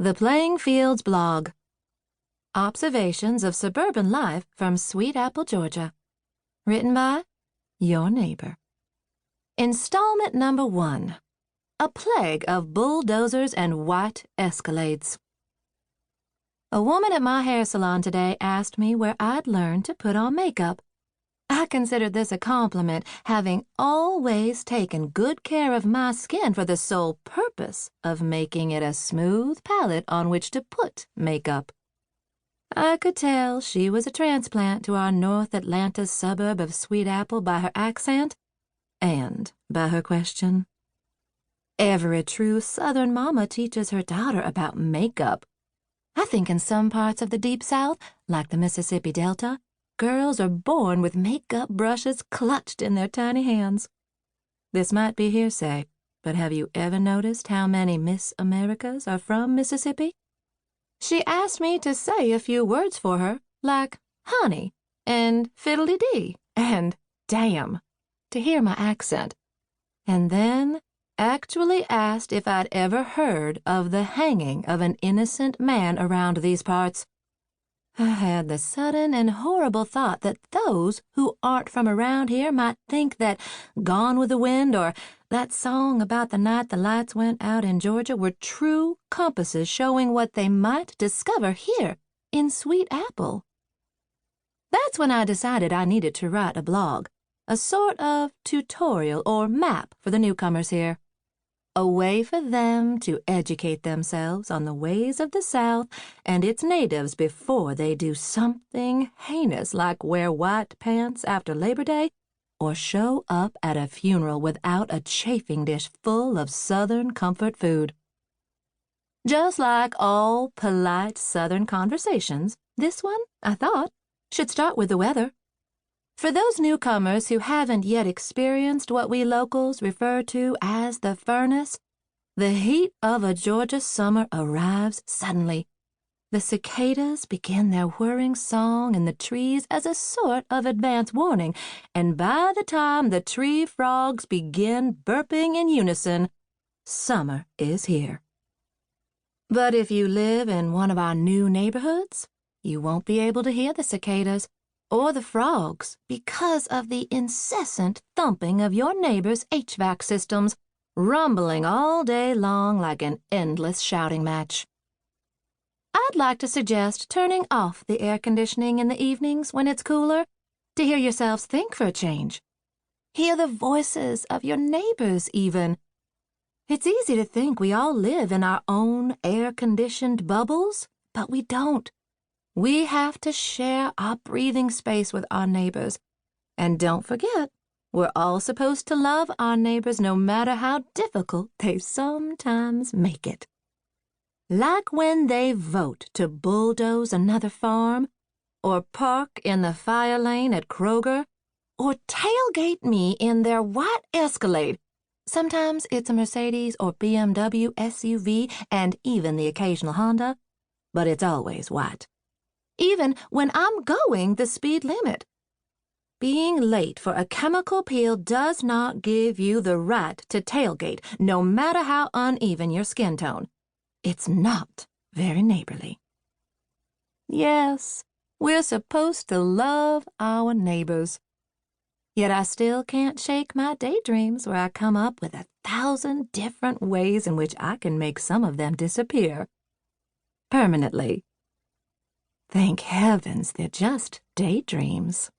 The Playing Fields Blog. Observations of Suburban Life from Sweet Apple, Georgia. Written by your neighbor. Installment number 1. A Plague of Bulldozers and White Escalades. A woman at my hair salon today asked me where I'd learned to put on makeup. I considered this a compliment, having always taken good care of my skin for the sole purpose of making it a smooth palette on which to put makeup. I could tell she was a transplant to our North Atlanta suburb of Sweet Apple by her accent and by her question. Every true Southern mama teaches her daughter about makeup. I think in some parts of the Deep South, like the Mississippi Delta, girls are born with makeup brushes clutched in their tiny hands. This might be hearsay, but have you ever noticed how many Miss Americas are from Mississippi? She asked me to say a few words for her, like honey and fiddly-dee and damn, to hear my accent, and then actually asked if I'd ever heard of the hanging of an innocent man around these parts. I had the sudden and horrible thought that those who aren't from around here might think that Gone with the Wind or that song about the night the lights went out in Georgia were true compasses showing what they might discover here in Sweet Apple. That's when I decided I needed to write a blog, a sort of tutorial or map for the newcomers here. A way for them to educate themselves on the ways of the South and its natives before they do something heinous like wear white pants after Labor Day or show up at a funeral without a chafing dish full of Southern comfort food. Just like all polite Southern conversations, this one, I thought, should start with the weather. For those newcomers who haven't yet experienced what we locals refer to as the furnace, the heat of a Georgia summer arrives suddenly. The cicadas begin their whirring song in the trees as a sort of advance warning, and by the time the tree frogs begin burping in unison, summer is here. But if you live in one of our new neighborhoods, you won't be able to hear the cicadas or the frogs because of the incessant thumping of your neighbor's HVAC systems, rumbling all day long like an endless shouting match. I'd like to suggest turning off the air conditioning in the evenings when it's cooler to hear yourselves think for a change. Hear the voices of your neighbors even. It's easy to think we all live in our own air-conditioned bubbles, but we don't. We have to share our breathing space with our neighbors. And don't forget, we're all supposed to love our neighbors no matter how difficult they sometimes make it. Like when they vote to bulldoze another farm, or park in the fire lane at Kroger, or tailgate me in their white Escalade. Sometimes it's a Mercedes or BMW SUV and even the occasional Honda, but it's always white. Even when I'm going the speed limit. Being late for a chemical peel does not give you the right to tailgate, no matter how uneven your skin tone. It's not very neighborly. Yes, we're supposed to love our neighbors. Yet I still can't shake my daydreams where I come up with 1,000 different ways in which I can make some of them disappear. Permanently. Thank heavens they're just daydreams.